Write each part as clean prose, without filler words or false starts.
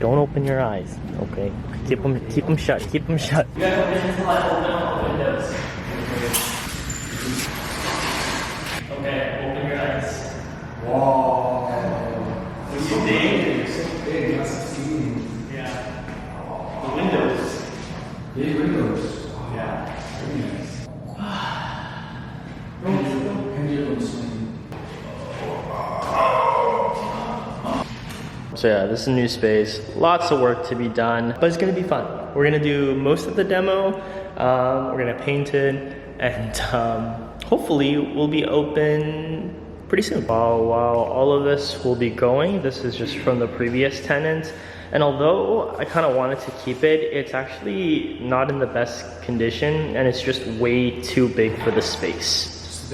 Don't open your eyes, okay? Keep them shut, keep them shut. You guys open until I open all the windows. Okay, open your eyes. Wow. What do you think? So big, that's the Yeah. The windows. big windows. Yeah. Very nice. Pendulums. So yeah, this is a new space. Lots of work to be done, but it's gonna be fun. We're gonna do most of the demo. We're gonna paint it, and hopefully we'll be open pretty soon. While all of this will be going, this is just from the previous tenant. And although I kind of wanted to keep it, it's actually not in the best condition, and it's just way too big for the space.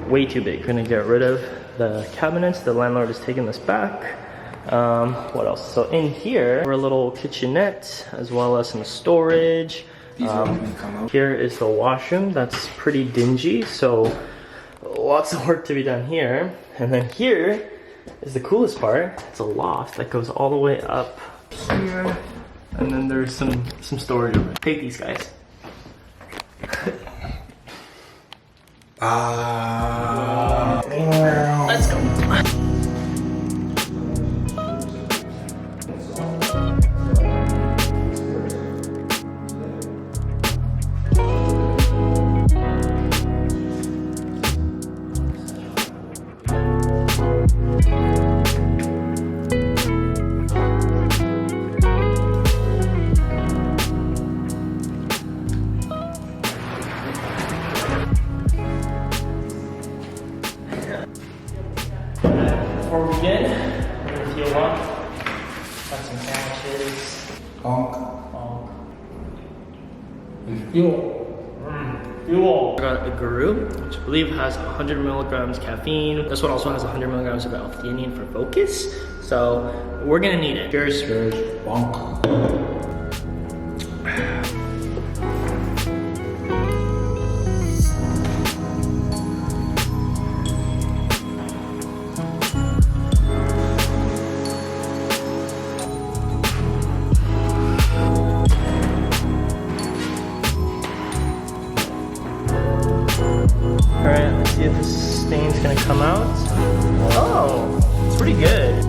Way too big. We're gonna get rid of the cabinets. The landlord is taking this back. What else? So in here, we're a little kitchenette, as well as some storage. Here is the washroom. That's pretty dingy, so lots of work to be done here. And then here is the coolest part. It's a loft that goes all the way up here, and then there's some storage over there. Take these guys. Let's go. Before we begin, we're gonna fuel up. Got some sandwiches. Honk. And fuel. Fuel. I got a guru, which I believe has 100 milligrams caffeine. This one also has 100 milligrams of L-theanine for focus. So we're gonna need it. Cheers. Cheers. Bonk. Alright, let's see if this stain's gonna come out. Oh, it's pretty good.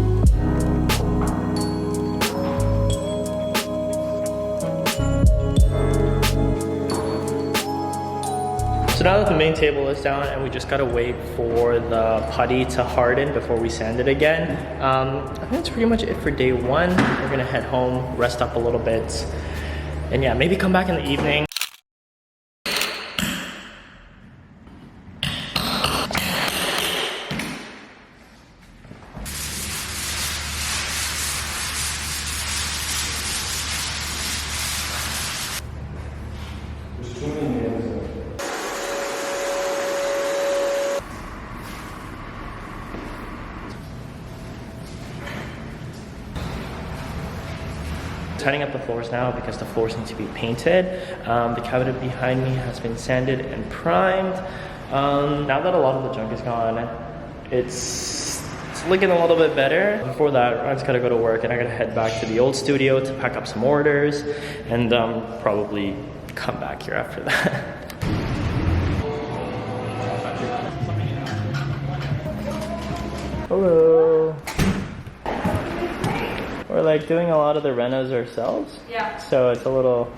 So now that the main table is down and we just gotta wait for the putty to harden before we sand it again, I think that's pretty much it for day one. We're gonna head home, rest up a little bit, and yeah, maybe come back in the evening. There's too many nails in it. Tidying up the floors now because the floors need to be painted. The cabinet behind me has been sanded and primed. Now that a lot of the junk is gone, it's looking a little bit better. Before that, Ryan's gotta go to work and I gotta head back to the old studio to pack up some orders and probably come back here after that. Hello. We're like doing a lot of the renos ourselves. Yeah. So it's a little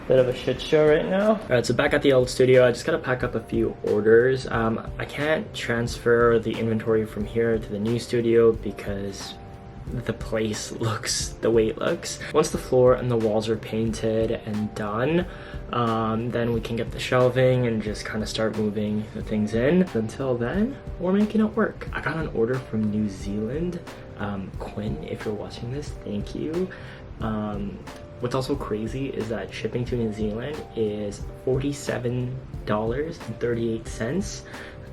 bit of a shit show right now. All right, so back at the old studio, I just gotta pack up a few orders. I can't transfer the inventory from here to the new studio because the place looks the way it looks. Once the floor and the walls are painted and done, then we can get the shelving and just kind of start moving the things in. Until then, we're making it work. I got an order from New Zealand. Quinn, if you're watching this, thank you. What's also crazy is that shipping to New Zealand is $47.38.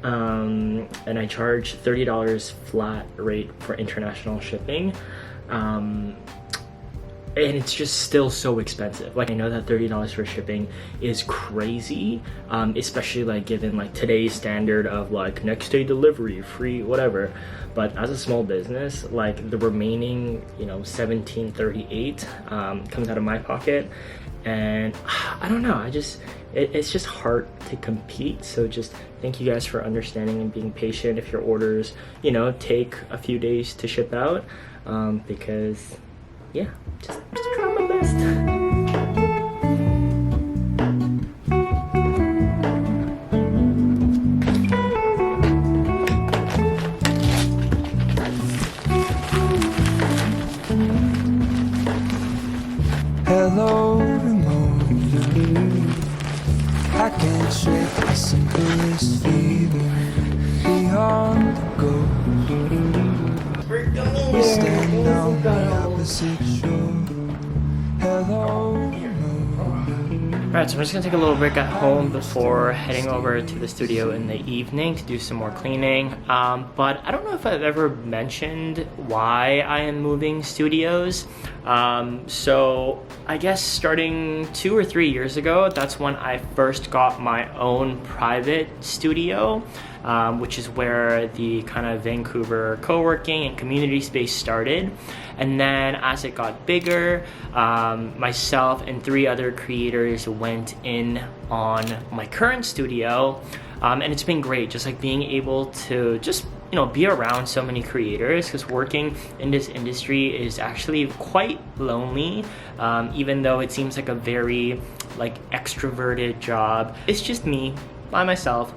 And I charge $30 flat rate for international shipping. And it's just still so expensive. Like, I know that $30 for shipping is crazy, especially like given like today's standard of like next day delivery, free, whatever. but as a small business, like the remaining, you know, 1738 comes out of my pocket. And I don't know, it's just hard to compete. So just thank you guys for understanding and being patient if your orders, you know, take a few days to ship out, because yeah, just try my best. Hello, remote. I can't shake the simplest feeling beyond the ghost. We stand on the opposite shore. Hello, remote. Alright, so I'm just gonna take a little break at home before heading over to the studio in the evening to do some more cleaning. But I don't know if I've ever mentioned why I am moving studios. So I guess starting 2 or 3 years ago, that's when I first got my own private studio, which is where the kind of Vancouver co-working and community space started. And then as it got bigger, myself and 3 other creators went in on my current studio, and it's been great, just like being able to just, you know, be around so many creators, because working in this industry is actually quite lonely, even though it seems like a very like extroverted job. It's just me by myself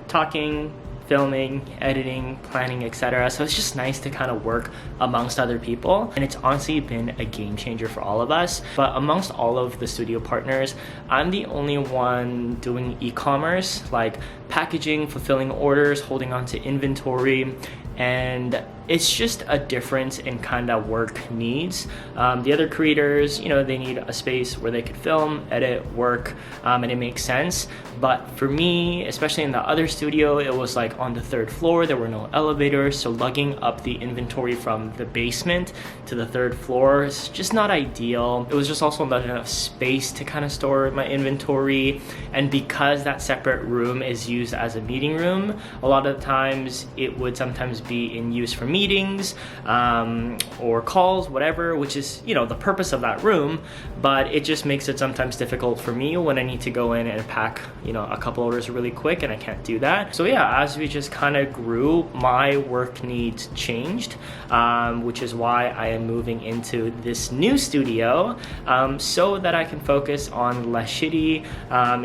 talking, filming, editing, planning, etc. So it's just nice to kind of work amongst other people, and it's honestly been a game changer for all of us. But amongst all of the studio partners, I'm the only one doing e-commerce, like packaging, fulfilling orders, holding on to inventory, and it's just a difference in kind of work needs. The other creators, you know, they need a space where they could film, edit, work, and it makes sense. But for me, especially in the other studio, it was like on the 3rd floor, there were no elevators, so lugging up the inventory from the basement to the 3rd floor is just not ideal. It was just also not enough space to kind of store my inventory, and because that separate room is used as a meeting room, a lot of the times it would sometimes be in use for meetings or calls, whatever, which is, you know, the purpose of that room, but it just makes it sometimes difficult for me when I need to go in and pack, you know, a couple orders really quick, and I can't do that. So yeah, as we just kind of grew, my work needs changed, which is why I am moving into this new studio, so that I can focus on less shitty.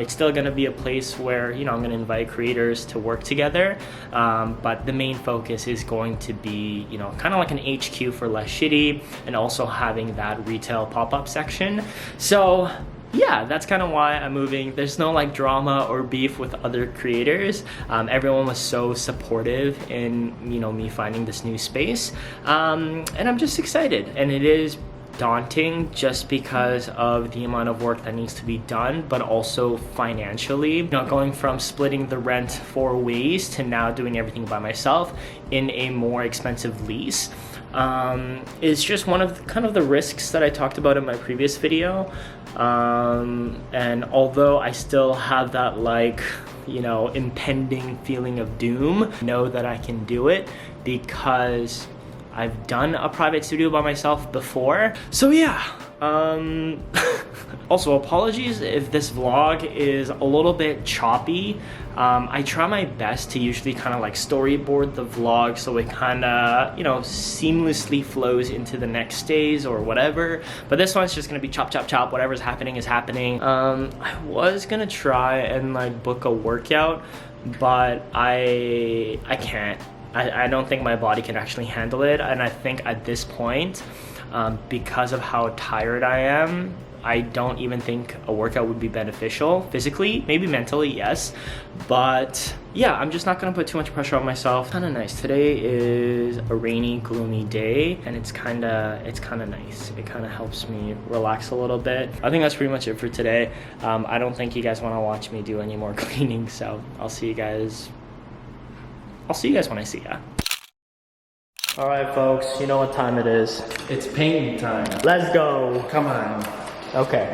It's still going to be a place where, you know, I'm going to invite creators to work together, but the main focus is going to be, you know, kind of like an HQ for less shitty, and also having that retail pop-up section. So yeah, that's kind of why I'm moving. There's no like drama or beef with other creators. Everyone was so supportive in, you know, me finding this new space, and I'm just excited. And it is daunting just because of the amount of work that needs to be done, but also financially, you know, going from splitting the rent 4 ways to now doing everything by myself in a more expensive lease, is just one of kind of the risks that I talked about in my previous video. And although I still have that, like, you know, impending feeling of doom, know that I can do it because I've done a private studio by myself before. So yeah, also apologies if this vlog is a little bit choppy. I try my best to usually kind of like storyboard the vlog so it kind of, you know, seamlessly flows into the next days or whatever. But this one's just gonna be chop, chop, chop. Whatever's happening is happening. I was gonna try and like book a workout, but I can't. I don't think my body can actually handle it, and I think at this point, because of how tired I am, I don't even think a workout would be beneficial physically. Maybe mentally, yes, but yeah, I'm just not gonna put too much pressure on myself. Kind of nice. Today is a rainy, gloomy day, and it's kind of nice. It kind of helps me relax a little bit. I think that's pretty much it for today. I don't think you guys want to watch me do any more cleaning, so I'll see you guys when I see ya. All right, folks, you know what time it is. It's painting time. Let's go. Come on. Okay.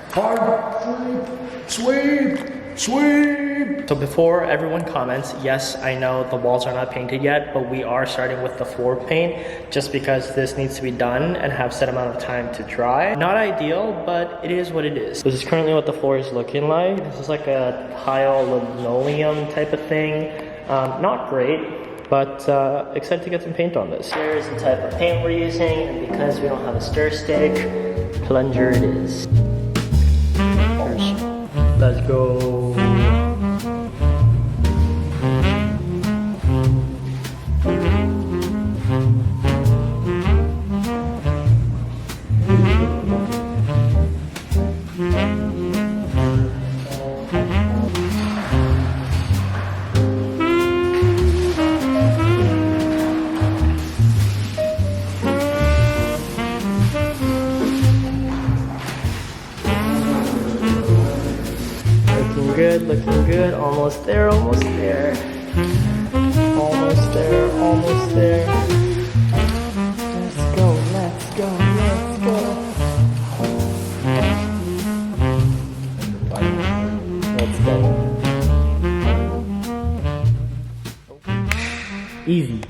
Hard, sweep, Sweep! So before everyone comments, yes, I know the walls are not painted yet, but we are starting with the floor paint just because this needs to be done and have set amount of time to dry. Not ideal, but it is what it is. This is currently what the floor is looking like. This is like a tile linoleum type of thing. Not great, but excited to get some paint on this. Here's the type of paint we're using, and because we don't have a stir stick, plunger it is. Let's go. Looking good, almost there, almost there. Almost there, almost there. Let's go, let's go, let's go. Let's go. Easy.